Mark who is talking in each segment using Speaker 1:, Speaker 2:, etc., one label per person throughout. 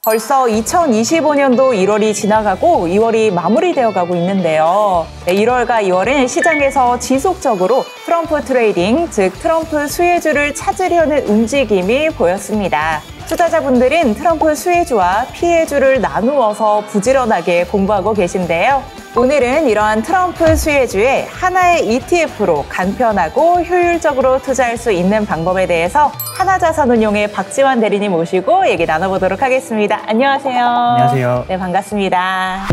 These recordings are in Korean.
Speaker 1: 벌써 2025년도 1월이 지나가고 2월이 마무리되어 가고 있는데요. 1월과 2월은 시장에서 지속적으로 트럼프 트레이딩, 즉 트럼프 수혜주를 찾으려는 움직임이 보였습니다. 투자자분들은 트럼프 수혜주와 피해주를 나누어서 부지런하게 공부하고 계신데요. 오늘은 이러한 트럼프 수혜주에 하나의 ETF로 간편하고 효율적으로 투자할 수 있는 방법에 대해서 하나자산운용의 박지환 대리님 모시고 얘기 나눠보도록 하겠습니다. 안녕하세요.
Speaker 2: 안녕하세요.
Speaker 1: 네, 반갑습니다.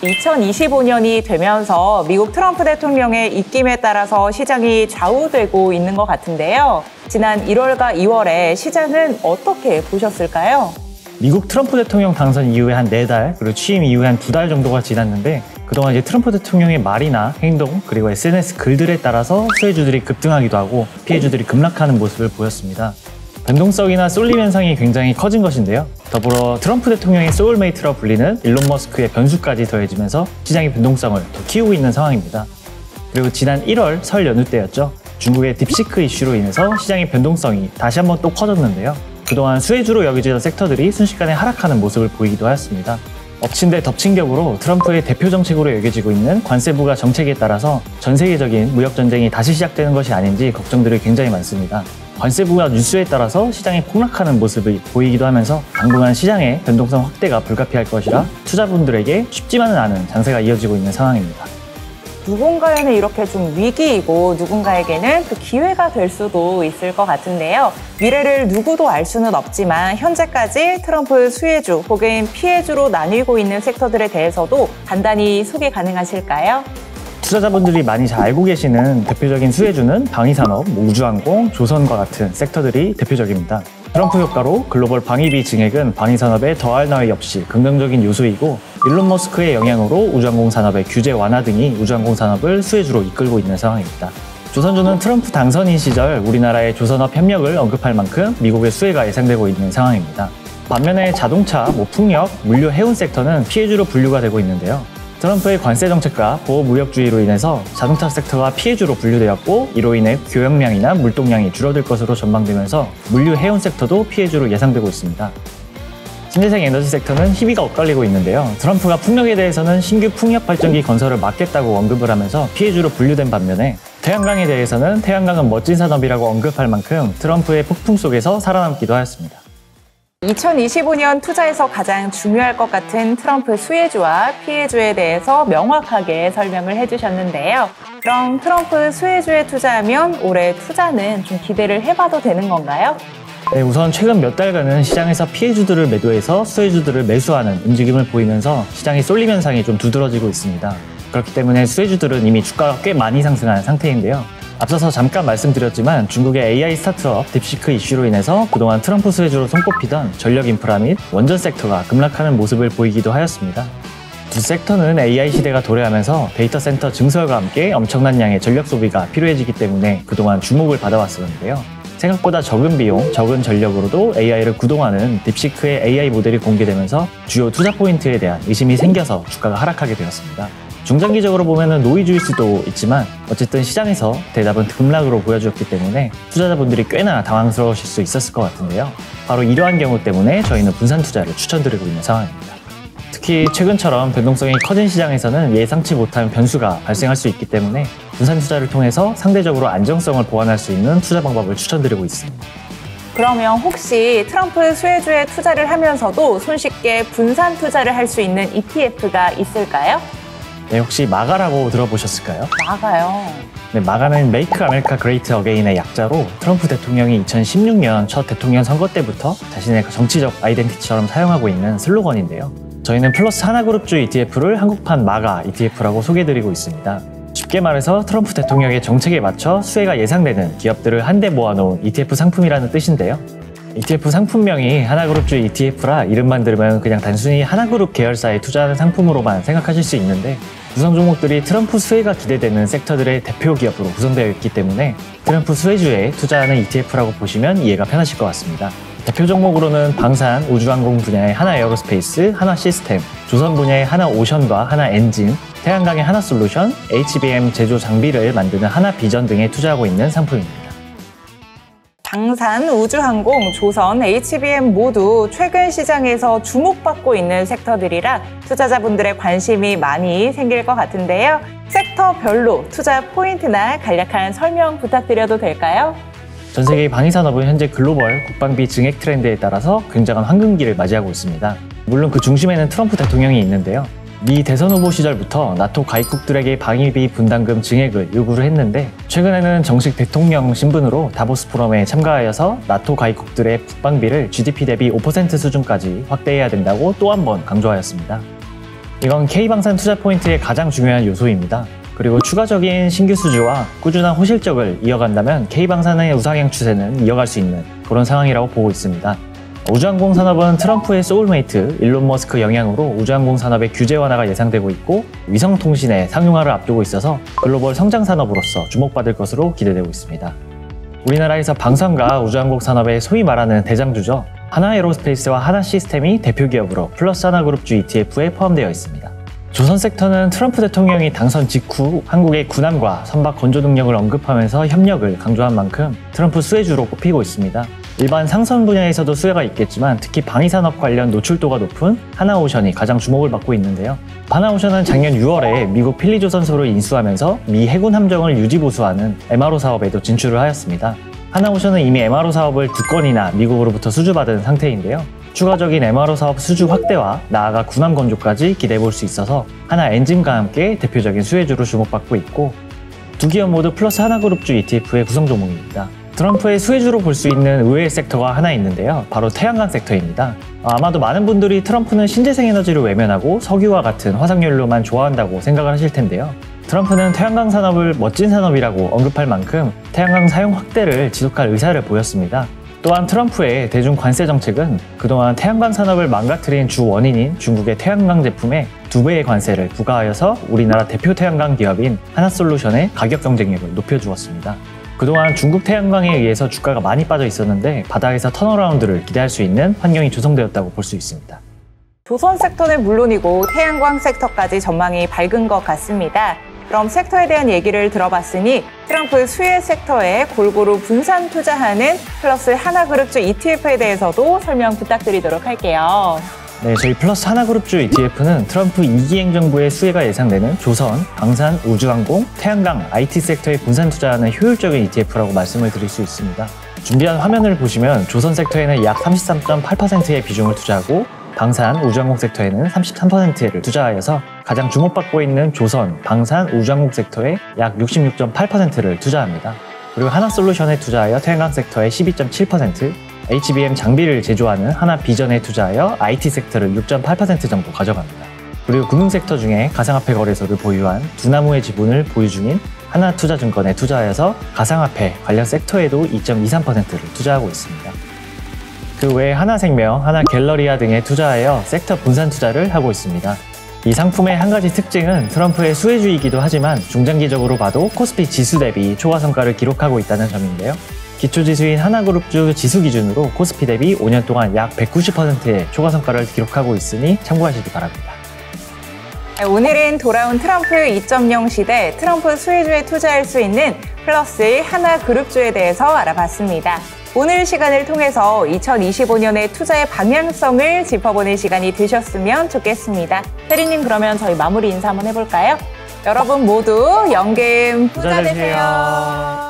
Speaker 1: 2025년이 되면서 미국 트럼프 대통령의 입김에 따라서 시장이 좌우되고 있는 것 같은데요. 지난 1월과 2월에 시장은 어떻게 보셨을까요?
Speaker 2: 미국 트럼프 대통령 당선 이후에 한 4달, 그리고 취임 이후에 한 2달 정도가 지났는데 그동안 이제 트럼프 대통령의 말이나 행동, 그리고 SNS 글들에 따라서 수혜주들이 급등하기도 하고 피해주들이 급락하는 모습을 보였습니다. 변동성이나 쏠림 현상이 굉장히 커진 것인데요. 더불어 트럼프 대통령의 소울메이트라고 불리는 일론 머스크의 변수까지 더해지면서 시장의 변동성을 더 키우고 있는 상황입니다. 그리고 지난 1월 설 연휴 때였죠. 중국의 딥시크 이슈로 인해서 시장의 변동성이 다시 한번 또 커졌는데요. 그동안 수혜주로 여겨지던 섹터들이 순식간에 하락하는 모습을 보이기도 하였습니다. 엎친 데 덮친 격으로 트럼프의 대표 정책으로 여겨지고 있는 관세 부과 정책에 따라서 전 세계적인 무역 전쟁이 다시 시작되는 것이 아닌지 걱정들이 굉장히 많습니다. 관세 부과 뉴스에 따라서 시장이 폭락하는 모습을 보이기도 하면서 당분간 시장의 변동성 확대가 불가피할 것이라 투자분들에게 쉽지만은 않은 장세가 이어지고 있는 상황입니다.
Speaker 1: 누군가에는 이렇게 좀 위기이고 누군가에게는 또 기회가 될 수도 있을 것 같은데요. 미래를 누구도 알 수는 없지만 현재까지 트럼프 수혜주 혹은 피해주로 나뉘고 있는 섹터들에 대해서도 간단히 소개 가능하실까요?
Speaker 2: 투자자분들이 많이 잘 알고 계시는 대표적인 수혜주는 방위산업, 우주항공, 조선과 같은 섹터들이 대표적입니다. 트럼프 효과로 글로벌 방위비 증액은 방위산업에 더할 나위 없이 긍정적인 요소이고 일론 머스크의 영향으로 우주항공 산업의 규제 완화 등이 우주항공 산업을 수혜주로 이끌고 있는 상황입니다. 조선주는 트럼프 당선인 시절 우리나라의 조선업 협력을 언급할 만큼 미국의 수혜가 예상되고 있는 상황입니다. 반면에 자동차, 풍력, 물류, 해운 섹터는 피해주로 분류가 되고 있는데요. 트럼프의 관세 정책과 보호무역주의로 인해서 자동차 섹터가 피해주로 분류되었고 이로 인해 교역량이나 물동량이 줄어들 것으로 전망되면서 물류 해운 섹터도 피해주로 예상되고 있습니다. 신재생 에너지 섹터는 희비가 엇갈리고 있는데요. 트럼프가 풍력에 대해서는 신규 풍력 발전기 건설을 막겠다고 언급을 하면서 피해주로 분류된 반면에 태양광에 대해서는 태양광은 멋진 산업이라고 언급할 만큼 트럼프의 폭풍 속에서 살아남기도 하였습니다.
Speaker 1: 2025년 투자에서 가장 중요할 것 같은 트럼프 수혜주와 피해주에 대해서 명확하게 설명을 해주셨는데요. 그럼 트럼프 수혜주에 투자하면 올해 투자는 좀 기대를 해봐도 되는 건가요?
Speaker 2: 네, 우선 최근 몇 달간은 시장에서 피해주들을 매도해서 수혜주들을 매수하는 움직임을 보이면서 시장의 쏠림 현상이 좀 두드러지고 있습니다. 그렇기 때문에 수혜주들은 이미 주가가 꽤 많이 상승한 상태인데요. 앞서서 잠깐 말씀드렸지만 중국의 AI 스타트업 딥시크 이슈로 인해서 그동안 트럼프 수혜주로 손꼽히던 전력 인프라 및 원전 섹터가 급락하는 모습을 보이기도 하였습니다. 두 섹터는 AI 시대가 도래하면서 데이터 센터 증설과 함께 엄청난 양의 전력 소비가 필요해지기 때문에 그동안 주목을 받아왔었는데요. 생각보다 적은 비용, 적은 전력으로도 AI를 구동하는 딥시크의 AI 모델이 공개되면서 주요 투자 포인트에 대한 의심이 생겨서 주가가 하락하게 되었습니다. 중장기적으로 보면 노이즈일 수도 있지만 어쨌든 시장에서 대답은 급락으로 보여주었기 때문에 투자자분들이 꽤나 당황스러우실 수 있었을 것 같은데요. 바로 이러한 경우 때문에 저희는 분산 투자를 추천드리고 있는 상황입니다. 특히 최근처럼 변동성이 커진 시장에서는 예상치 못한 변수가 발생할 수 있기 때문에 분산 투자를 통해서 상대적으로 안정성을 보완할 수 있는 투자 방법을 추천드리고 있습니다.
Speaker 1: 그러면 혹시 트럼프 수혜주에 투자를 하면서도 손쉽게 분산 투자를 할 수 있는 ETF가 있을까요?
Speaker 2: 네, 혹시 마가라고 들어보셨을까요?
Speaker 1: 마가요.
Speaker 2: 네, 마가는 Make America Great Again의 약자로 트럼프 대통령이 2016년 첫 대통령 선거 때부터 자신의 정치적 아이덴티티처럼 사용하고 있는 슬로건인데요. 저희는 플러스 하나그룹주 ETF를 한국판 마가 ETF라고 소개해드리고 있습니다. 쉽게 말해서 트럼프 대통령의 정책에 맞춰 수혜가 예상되는 기업들을 한데 모아놓은 ETF 상품이라는 뜻인데요. ETF 상품명이 하나그룹주 ETF라 이름만 들으면 그냥 단순히 하나그룹 계열사에 투자하는 상품으로만 생각하실 수 있는데 구성 종목들이 트럼프 수혜가 기대되는 섹터들의 대표 기업으로 구성되어 있기 때문에 트럼프 수혜주에 투자하는 ETF라고 보시면 이해가 편하실 것 같습니다. 대표 종목으로는 방산, 우주항공 분야의 하나에어로스페이스, 하나시스템, 조선 분야의 하나오션과 하나엔진, 태양광의 하나솔루션, HBM 제조 장비를 만드는 하나비전 등에 투자하고 있는 상품입니다.
Speaker 1: 방산, 우주항공, 조선, HBM 모두 최근 시장에서 주목받고 있는 섹터들이라 투자자분들의 관심이 많이 생길 것 같은데요. 섹터별로 투자 포인트나 간략한 설명 부탁드려도 될까요?
Speaker 2: 전 세계의 방위산업은 현재 글로벌 국방비 증액 트렌드에 따라서 굉장한 황금기를 맞이하고 있습니다. 물론 그 중심에는 트럼프 대통령이 있는데요. 미 대선 후보 시절부터 나토 가입국들에게 방위비 분담금 증액을 요구를 했는데 최근에는 정식 대통령 신분으로 다보스 포럼에 참가하여서 나토 가입국들의 국방비를 GDP 대비 5% 수준까지 확대해야 된다고 또 한 번 강조하였습니다. 이건 K방산 투자 포인트의 가장 중요한 요소입니다. 그리고 추가적인 신규 수주와 꾸준한 호실적을 이어간다면 K방산의 우상향 추세는 이어갈 수 있는 그런 상황이라고 보고 있습니다. 우주항공 산업은 트럼프의 소울메이트 일론 머스크 영향으로 우주항공 산업의 규제 완화가 예상되고 있고 위성통신의 상용화를 앞두고 있어서 글로벌 성장 산업으로서 주목받을 것으로 기대되고 있습니다. 우리나라에서 방산과 우주항공 산업의 소위 말하는 대장주죠. 하나에로스페이스와 하나시스템이 대표 기업으로 플러스 하나그룹주 ETF에 포함되어 있습니다. 조선 섹터는 트럼프 대통령이 당선 직후 한국의 군함과 선박 건조 능력을 언급하면서 협력을 강조한 만큼 트럼프 수혜주로 꼽히고 있습니다. 일반 상선 분야에서도 수혜가 있겠지만 특히 방위산업 관련 노출도가 높은 하나오션이 가장 주목을 받고 있는데요. 하나오션은 작년 6월에 미국 필리조선소를 인수하면서 미 해군 함정을 유지보수하는 MRO 사업에도 진출을 하였습니다. 하나오션은 이미 MRO 사업을 2건이나 미국으로부터 수주받은 상태인데요. 추가적인 MRO 사업 수주 확대와 나아가 군함 건조까지 기대해볼 수 있어서 하나 엔진과 함께 대표적인 수혜주로 주목받고 있고 두 기업 모두 플러스 하나그룹주 ETF의 구성 종목입니다. 트럼프의 수혜주로 볼 수 있는 의외의 섹터가 하나 있는데요. 바로 태양광 섹터입니다. 아마도 많은 분들이 트럼프는 신재생 에너지를 외면하고 석유와 같은 화석연료만 좋아한다고 생각을 하실 텐데요. 트럼프는 태양광 산업을 멋진 산업이라고 언급할 만큼 태양광 사용 확대를 지속할 의사를 보였습니다. 또한 트럼프의 대중 관세 정책은 그동안 태양광 산업을 망가뜨린 주 원인인 중국의 태양광 제품에 2배의 관세를 부과하여서 우리나라 대표 태양광 기업인 하나솔루션의 가격 경쟁력을 높여주었습니다. 그동안 중국 태양광에 의해서 주가가 많이 빠져 있었는데 바닥에서 턴어라운드를 기대할 수 있는 환경이 조성되었다고 볼 수 있습니다.
Speaker 1: 조선 섹터는 물론이고 태양광 섹터까지 전망이 밝은 것 같습니다. 그럼 섹터에 대한 얘기를 들어봤으니 트럼프 수혜 섹터에 골고루 분산 투자하는 플러스 하나그룹주 ETF에 대해서도 설명 부탁드리도록 할게요.
Speaker 2: 네, 저희 플러스 하나그룹주 ETF는 트럼프 2기 행정부의 수혜가 예상되는 조선, 방산, 우주항공, 태양광, IT 섹터에 분산 투자하는 효율적인 ETF라고 말씀을 드릴 수 있습니다. 준비한 화면을 보시면 조선 섹터에는 약 33.8%의 비중을 투자하고 방산, 우주항공 섹터에는 33%를 투자하여서 가장 주목받고 있는 조선, 방산, 우주항공 섹터에 약 66.8%를 투자합니다. 그리고 하나솔루션에 투자하여 태양광 섹터에 12.7%, HBM 장비를 제조하는 하나비전에 투자하여 IT 섹터를 6.8% 정도 가져갑니다. 그리고 금융섹터 중에 가상화폐 거래소를 보유한 두나무의 지분을 보유 중인 하나투자증권에 투자하여서 가상화폐 관련 섹터에도 2.23%를 투자하고 있습니다. 그 외에 하나생명, 하나갤러리아 등에 투자하여 섹터 분산 투자를 하고 있습니다. 이 상품의 한 가지 특징은 트럼프의 수혜주이기도 하지만 중장기적으로 봐도 코스피 지수 대비 초과 성과를 기록하고 있다는 점인데요. 기초지수인 하나그룹주 지수 기준으로 코스피 대비 5년 동안 약 190%의 초과 성과를 기록하고 있으니 참고하시기 바랍니다.
Speaker 1: 오늘은 돌아온 트럼프 2.0 시대 트럼프 수혜주에 투자할 수 있는 플러스의 하나그룹주에 대해서 알아봤습니다. 오늘 시간을 통해서 2025년의 투자의 방향성을 짚어보는 시간이 되셨으면 좋겠습니다. 대리님, 그러면 저희 마무리 인사 한번 해볼까요? 여러분 모두 연금 부자 되세요.